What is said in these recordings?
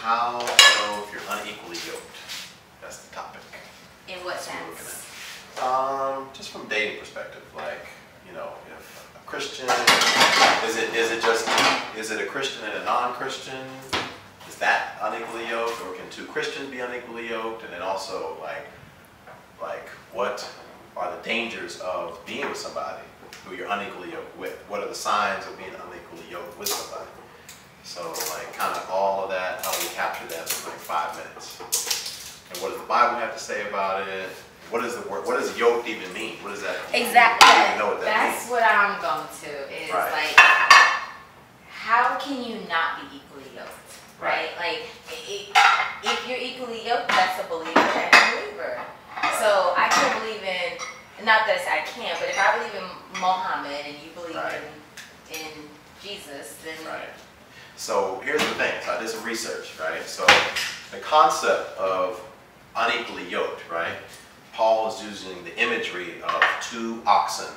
how to know if you're unequally yoked. That's the topic. In what sense? Just from dating perspective, like, you know, if a Christian, is it a Christian and a non-Christian? Is that unequally yoked, or can two Christians be unequally yoked? And then also, like what are the dangers of being with somebody who you're unequally yoked with? What are the signs of being unequally yoked with somebody? So, like, kind of all of that, how do we capture that in like 5 minutes? And what does the Bible have to say about it? What is the word? What does yoked even mean? What does that mean? Exactly. I don't even know what that That's means. what I'm going to is like, how can you not be equally yoked? Right? Like, if you're equally yoked, that's a believer and a believer. So I can believe in, not that I can't, but if I believe in Muhammad and you believe in Jesus, then. Right. So here's the thing. So I did some research, right? So the concept of unequally yoked, right? Paul is using the imagery of two oxen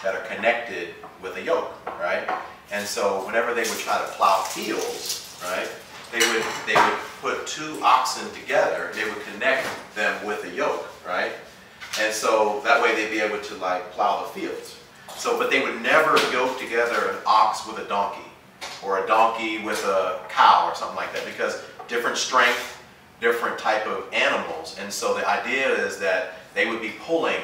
that are connected with a yoke, right? And so whenever they would try to plow fields, right, they would put two oxen together. They would connect them with a yoke, right? And so that way they'd be able to like plow the fields. So, but they would never yoke together an ox with a donkey, or a donkey with a cow, or something like that, because different strength, different type of animals. And so the idea is that they would be pulling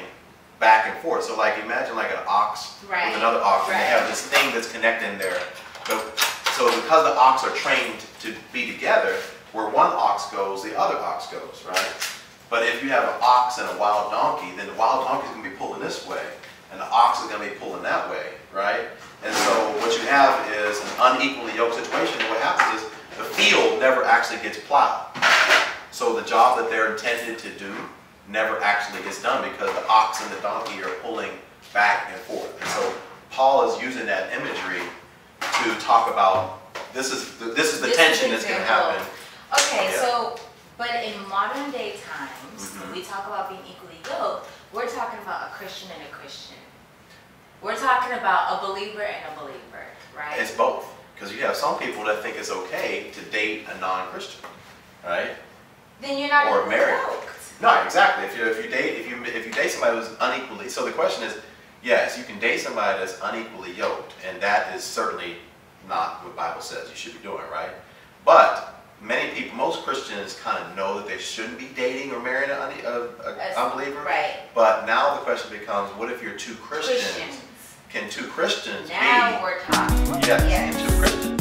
back and forth. So like imagine like an ox with another ox, and they have this thing that's connecting there. So because the ox are trained to be together, where one ox goes, the other ox goes, right? But if you have an ox and a wild donkey, then the wild donkey is going to be pulling this way, and the ox is going to be pulling that way, right? And so what you have is an unequally yoked situation, and what happens is the field never actually gets plowed. So the job that they're intended to do never actually gets done because the ox and the donkey are pulling back and forth. And so Paul is using that imagery to talk about this is the tension that's going to happen. Okay, so but in modern day times, when we talk about being equally yoked, we're talking about a Christian and a Christian. We're talking about a believer and a believer, right? It's both, because you have some people that think it's okay to date a non-Christian, right? Then you're not or married. Yoked. No, exactly. If you date somebody who's unequally, so the question is, yes, you can date somebody that's unequally yoked, and that is certainly not what the Bible says you should be doing, right? But many people, most Christians, kind of know that they shouldn't be dating or marrying an unbeliever. Right. But now the question becomes, what if you're two Christians? Can two Christians now we're talking. Yes, two Christians.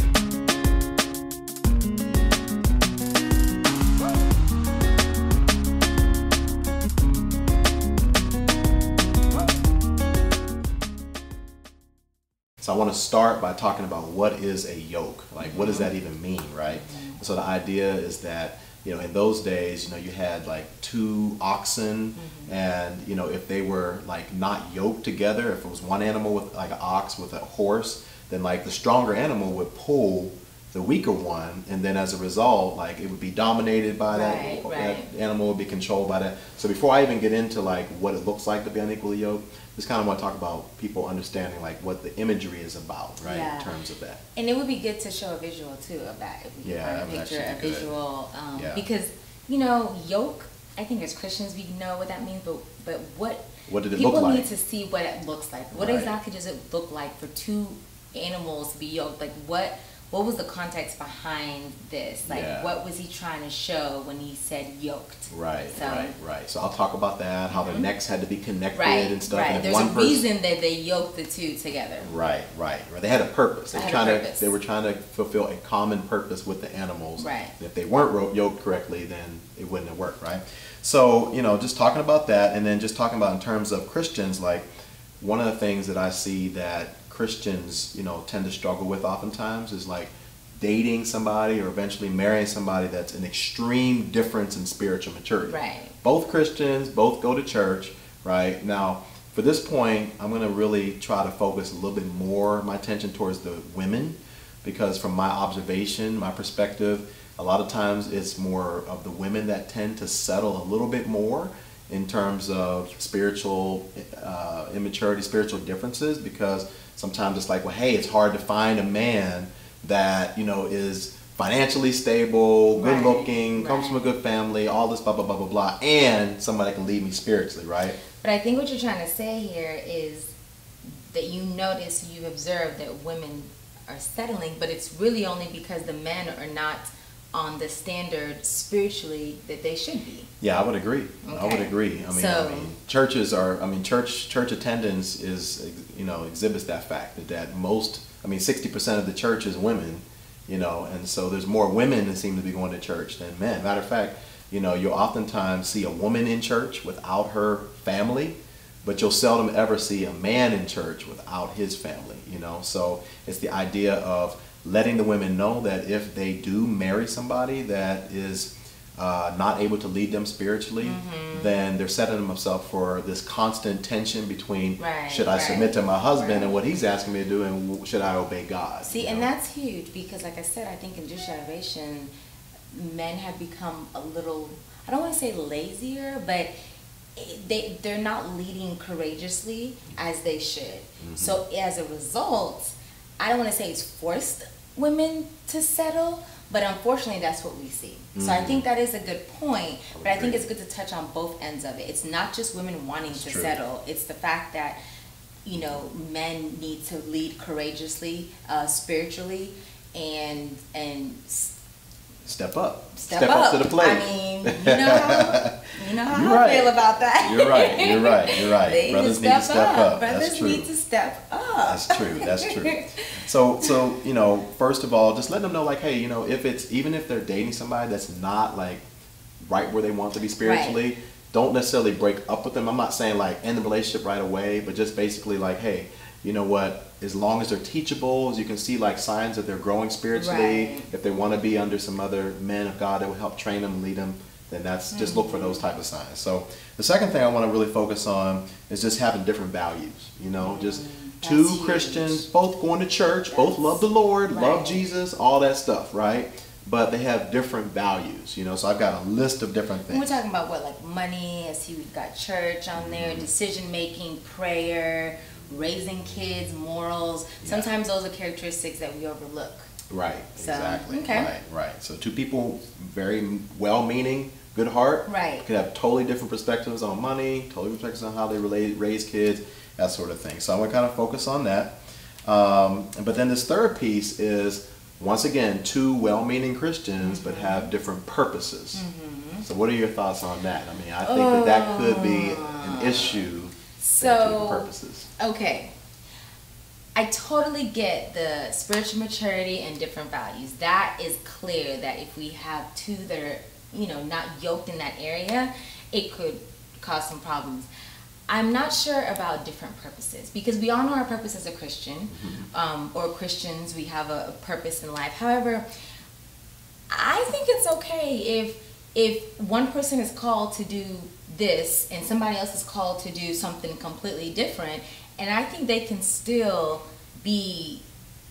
So I want to start by talking about what is a yoke. Like, what does that even mean, right? So the idea is that, you know, in those days, you know, you had like two oxen, and, you know, if they were like not yoked together, if it was one animal with like an ox with a horse, then like the stronger animal would pull the weaker one, and then as a result, like it would be dominated by that animal, would be controlled by that. So before I even get into like what it looks like to be unequally yoked, just kind of want to talk about people understanding like what the imagery is about, right? In terms of that. And it would be good to show a visual too of that. If we can find a picture, a visual, because, you know, yoke, I think as Christians we know what that means, but what did it look like? People need to see what it looks like. What exactly does it look like for two animals to be yoked? Like what was the context behind this? Like, what was he trying to show when he said yoked? Right. So I'll talk about that, how their necks had to be connected and stuff. Right. And There's a reason that they yoked the two together. Right. They had a purpose. They were trying to fulfill a common purpose with the animals. Right. And if they weren't yoked correctly, then it wouldn't have worked, right? So, you know, just talking about that, and then just talking about in terms of Christians, like one of the things that I see that Christians, you know, tend to struggle with oftentimes is like dating somebody or eventually marrying somebody that's an extreme difference in spiritual maturity. Right. Both Christians, both go to church, right? Now, for this point, I'm going to really try to focus a little bit more my attention towards the women, because from my observation, my perspective, a lot of times it's more of the women that tend to settle a little bit more in terms of spiritual immaturity, spiritual differences, because sometimes it's like, well, hey, it's hard to find a man that, you know, is financially stable, good looking, comes from a good family, all this blah, blah, blah, blah, blah, and somebody can lead me spiritually, right? But I think what you're trying to say here is that you notice, you observe that women are settling, but it's really only because the men are not on the standard spiritually that they should be. Yeah, I would agree. Okay. I would agree. I mean, churches are, church attendance is, exhibits that fact that most, 60% of the church is women, and so there's more women that seem to be going to church than men. Matter of fact, you'll oftentimes see a woman in church without her family, but you'll seldom ever see a man in church without his family, So it's the idea of letting the women know that if they do marry somebody that is not able to lead them spiritually, then they're setting themselves for this constant tension between should I submit to my husband and what he's asking me to do, and should I obey God? See, and that's huge, because like I said, I think in Jewish generation, men have become a little, I don't want to say lazier, but they're not leading courageously as they should. So as a result, I don't want to say it's forced women to settle, but unfortunately that's what we see. So I think that is a good point, but I think it's good to touch on both ends of it. It's not just women wanting to settle, it's the fact that men need to lead courageously, spiritually, and step up. Step up to the plate. I mean, you know how I feel about that. You're right. They Brothers need to step up. Brothers need to step up. That's true. So first of all, just let them know, like, hey, even if they're dating somebody that's not like right where they want to be spiritually, don't necessarily break up with them. I'm not saying like end the relationship right away, but just basically like, hey, you know what, as long as they're teachable, as you can see like signs that they're growing spiritually, if they want to be under some other men of God that will help train them and lead them, then that's just look for those type of signs. So the second thing I want to really focus on is just having different values, just two Christians, both going to church, both love the Lord, love Jesus, all that stuff, right? But they have different values, so I've got a list of different things. And we're talking about what, like money, I see we've got church on there, decision making, prayer, raising kids, morals. Sometimes those are characteristics that we overlook. Right, So, exactly. okay. Right. So two people, very well-meaning, good heart, could have totally different perspectives on money, totally different perspectives on how they raise kids, that sort of thing. So I'm going to kind of focus on that. But then this third piece is, once again, two well-meaning Christians, but have different purposes. So what are your thoughts on that? I mean, I think that could be an issue. So, purposes. Okay, I totally get the spiritual maturity and different values. That is clear that if we have two that are, not yoked in that area, it could cause some problems. I'm not sure about different purposes, because we all know our purpose as a Christian, or Christians, we have a purpose in life. However, I think it's okay if one person is called to do this and somebody else is called to do something completely different, and I think they can still be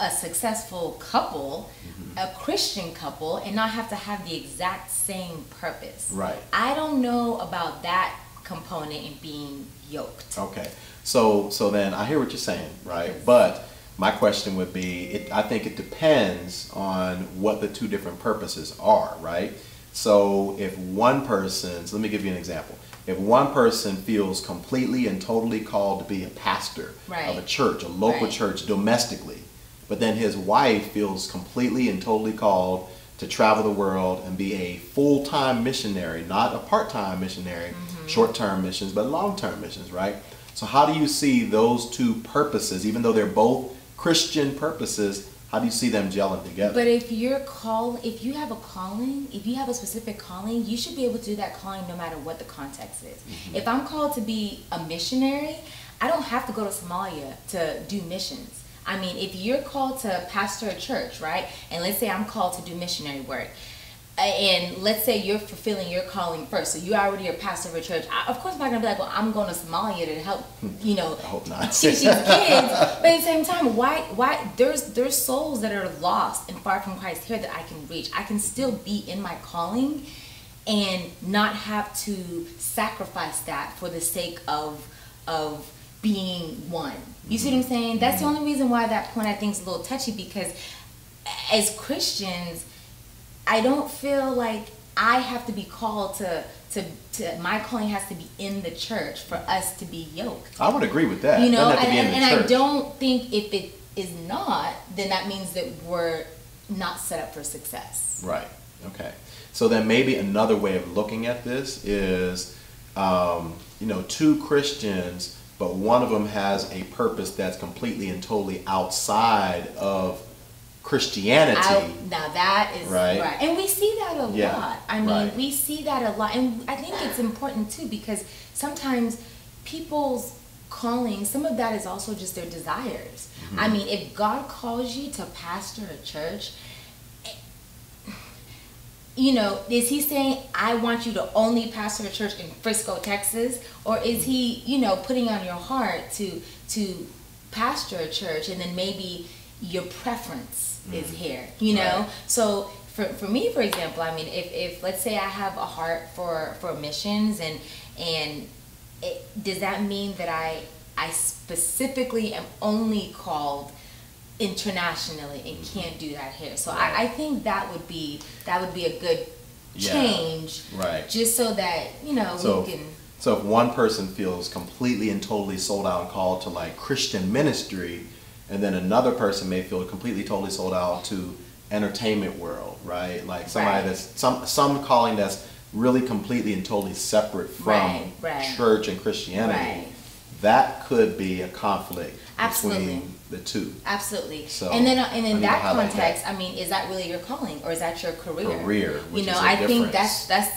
a successful couple, a Christian couple, and not have to have the exact same purpose. Right. I don't know about that component in being yoked. Okay. So then I hear what you're saying, right? But my question would be, I think it depends on what the two different purposes are, right? So if one person, so let me give you an example. If one person feels completely and totally called to be a pastor of a church, a local church domestically, but then his wife feels completely and totally called to travel the world and be a full-time missionary, not a part-time missionary, short-term missions, but long-term missions, right? So how do you see those two purposes, even though they're both Christian purposes, how do you see them gelling together? But if you have a calling, if you have a specific calling, you should be able to do that calling no matter what the context is. If I'm called to be a missionary, I don't have to go to Somalia to do missions. I mean, if you're called to pastor a church, right? And let's say I'm called to do missionary work. And let's say you're fulfilling your calling first, so you already are pastor of a church. Of course, I'm not gonna be like, well, I'm going to Somalia to help, I hope not. teach these kids. But at the same time, why? There's souls that are lost and far from Christ here that I can reach. I can still be in my calling, and not have to sacrifice that for the sake of being one. You see what I'm saying? That's the only reason why that point I think is a little touchy, because as Christians, I don't feel like I have to be called to my calling has to be in the church for us to be yoked. I would agree with that. You know, and I don't think if it is not, then that means that we're not set up for success. Right. Okay. So then maybe another way of looking at this is, you know, two Christians, but one of them has a purpose that's completely and totally outside of Christianity. Now that is right. And we see that a lot. I mean, we see that a lot. And I think it's important too, because sometimes people's calling, some of that is also just their desires. Mm-hmm. I mean, if God calls you to pastor a church, you know, is he saying, I want you to only pastor a church in Frisco, Texas? Or is he, you know, putting on your heart to pastor a church, and then maybe your preference is here, you know? Right. So for me, for example, I mean, if let's say I have a heart for missions, and does that mean that I specifically am only called internationally and can't do that here? So I think that would be a good change, right? Just so that, you know, we can. So if one person feels completely and totally sold out and called to like Christian ministry, and then another person may feel completely totally sold out to entertainment world, right? Like somebody that's some calling that's really completely and totally separate from church and Christianity. That could be a conflict between the two. Absolutely. So, and in that context, I mean, is that really your calling, or is that your career? Which you know, is I think that's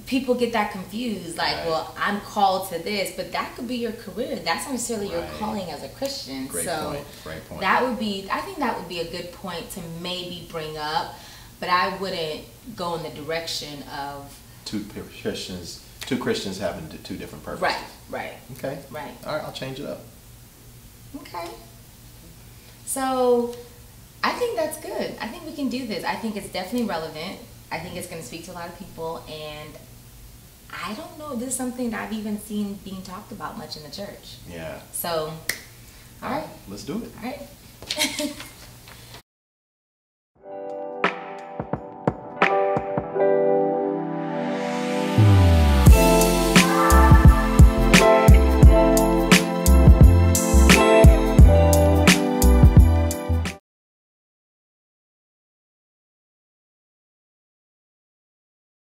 people get that confused. Like, well, I'm called to this, but that could be your career. That's not necessarily your calling as a Christian. Great point. That would be, I think that would be a good point to maybe bring up, but I wouldn't go in the direction of two Christians having two different purposes. Right. Okay. Right. All right, I'll change it up. Okay. So I think that's good. I think we can do this. I think it's definitely relevant. I think it's going to speak to a lot of people, and I don't know if this is something that I've even seen being talked about much in the church. Yeah. So, all right. Let's do it. All right.